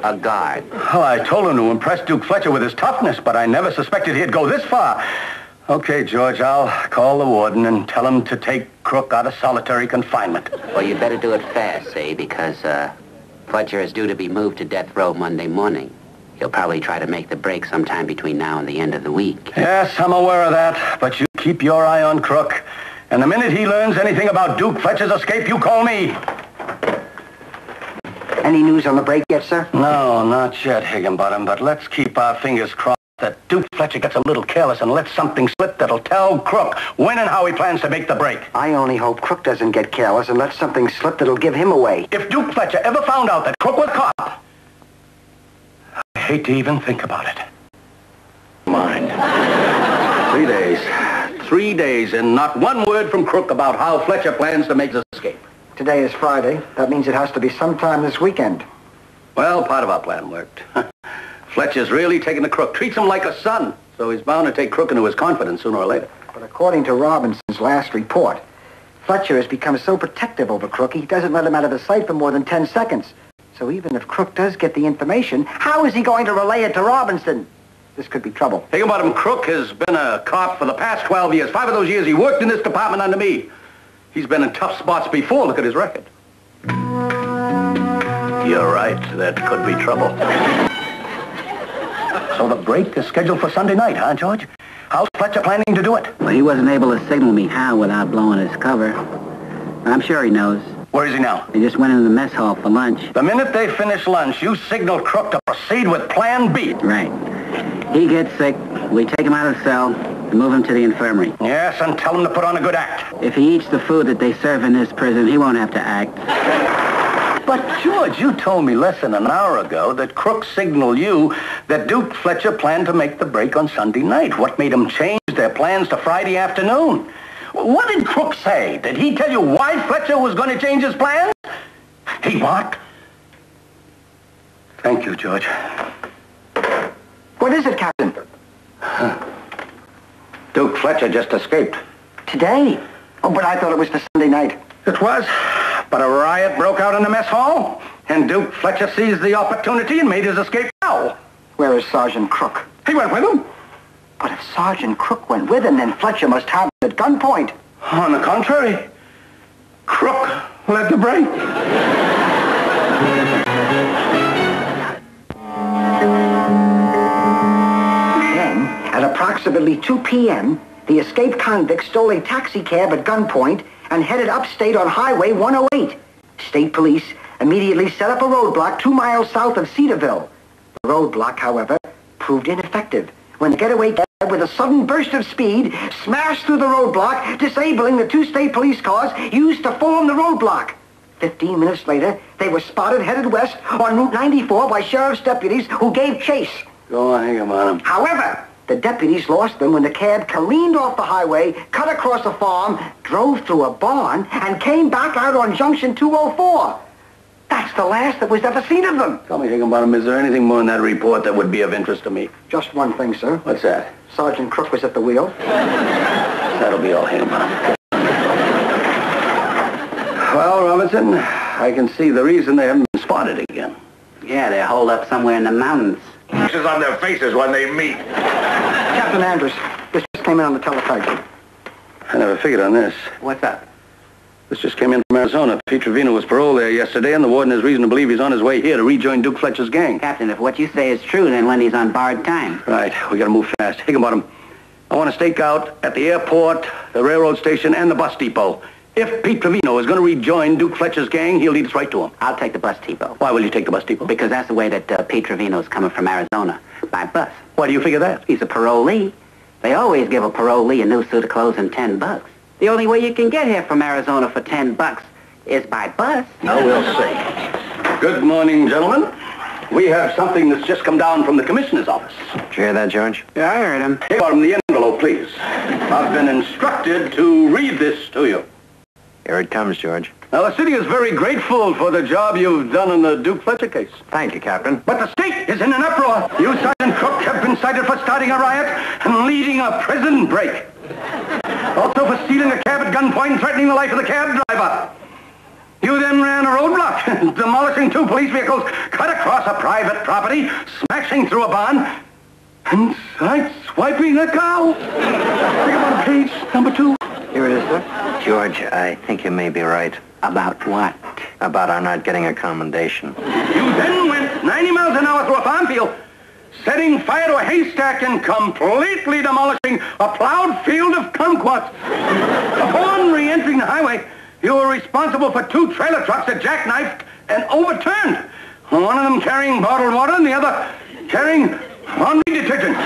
a guard. Oh, I told him to impress Duke Fletcher with his toughness, but I never suspected he'd go this far. Okay, George, I'll call the warden and tell him to take Crook out of solitary confinement. Well, you'd better do it fast, see, because Fletcher is due to be moved to death row Monday morning. He'll probably try to make the break sometime between now and the end of the week. Yes, I'm aware of that, but you keep your eye on Crook. And the minute he learns anything about Duke Fletcher's escape, you call me. Any news on the break yet, sir? No, not yet, Higginbottom, but let's keep our fingers crossed that Duke Fletcher gets a little careless and lets something slip that'll tell Crook when and how he plans to make the break. I only hope Crook doesn't get careless and let something slip that'll give him away. If Duke Fletcher ever found out that Crook was caught, I hate to even think about it. Mind. 3 days. 3 days and not one word from Crook about how Fletcher plans to make his escape. Today is Friday. That means it has to be sometime this weekend. Well, part of our plan worked. Fletcher's really taking the Crook. Treats him like a son. So he's bound to take Crook into his confidence sooner or later. But according to Robinson's last report, Fletcher has become so protective over Crook, he doesn't let him out of his sight for more than 10 seconds. So even if Crook does get the information, how is he going to relay it to Robinson? This could be trouble. Higginbottom, Crook has been a cop for the past 12 years. 5 of those years he worked in this department under me. He's been in tough spots before. Look at his record. You're right. That could be trouble. So the break is scheduled for Sunday night, huh, George? How's Fletcher planning to do it? Well, he wasn't able to signal me how without blowing his cover. I'm sure he knows. Where is he now? He just went into the mess hall for lunch. The minute they finish lunch, you signal Crook to proceed with Plan B. Right. He gets sick, we take him out of the cell and move him to the infirmary. Yes, and tell him to put on a good act. If he eats the food that they serve in this prison, he won't have to act. But, George, you told me less than an hour ago that Crook signaled you that Duke Fletcher planned to make the break on Sunday night. What made them change their plans to Friday afternoon? What did Crook say? Did he tell you why Fletcher was going to change his plans? He what? Thank you, George. What is it, Captain? Duke Fletcher just escaped. Today? Oh, but I thought it was for Sunday night. It was, but a riot broke out in the mess hall, and Duke Fletcher seized the opportunity and made his escape now. Where is Sergeant Crook? He went with him. But if Sergeant Crook went with him, then Fletcher must have him at gunpoint. On the contrary, Crook led the break. Then, at approximately 2 p.m., the escaped convict stole a taxi cab at gunpoint and headed upstate on Highway 108. State police immediately set up a roadblock 2 miles south of Cedarville. The roadblock, however, proved ineffective when the getaway cab, with a sudden burst of speed, smashed through the roadblock, disabling the 2 state police cars used to form the roadblock. 15 minutes later, they were spotted headed west on Route 94 by sheriff's deputies who gave chase. Go on, Higginbottom. However, the deputies lost them when the cab careened off the highway, cut across a farm, drove through a barn, and came back out on Junction 204. That's the last that was ever seen of them. Tell me, Higginbottom, is there anything more in that report that would be of interest to me? Just one thing, sir. What's that? Sergeant Crook was at the wheel. That'll be all, Higginbottom. Well, Robinson, I can see the reason they haven't been spotted again. Yeah, they're holed up somewhere in the mountains. Is on their faces when they meet. Captain Andrews, this just came in on the teletype. I never figured on this. What's up? This just came in from Arizona. Pete Trevino was paroled there yesterday, and the warden has reason to believe he's on his way here to rejoin Duke Fletcher's gang. Captain, if what you say is true, then Lenny's on borrowed time. Right, we gotta move fast. Higginbottom, I want to stake out at the airport, the railroad station, and the bus depot. If Pete Trevino is going to rejoin Duke Fletcher's gang, he'll lead us right to him. I'll take the bus depot. Why will you take the bus depot? Because that's the way that Pete Trevino's coming from Arizona, by bus. Why do you figure that? He's a parolee. They always give a parolee a new suit of clothes and $10. The only way you can get here from Arizona for $10 is by bus. Now we'll see. Good morning, gentlemen. We have something that's just come down from the commissioner's office. Did you hear that, George? Yeah, I heard him. Higginbottom, the envelope, please. I've been instructed to read this to you. Here it comes, George. Now, the city is very grateful for the job you've done in the Duke Fletcher case. Thank you, Captain. But the state is in an uproar. You, Sergeant Crook, have been cited for starting a riot and leading a prison break. Also for stealing a cab at gunpoint and threatening the life of the cab driver. You then ran a roadblock, demolishing 2 police vehicles, cut across a private property, smashing through a barn, and side-swiping a cow. Think about page number 2. Here it is, sir. George, I think you may be right. About what? About our not getting a commendation. You then went 90 miles an hour through a farm field, setting fire to a haystack and completely demolishing a plowed field of kumquats. Upon re-entering the highway, you were responsible for 2 trailer trucks that jackknifed and overturned. One of them carrying bottled water and the other carrying laundry detergent.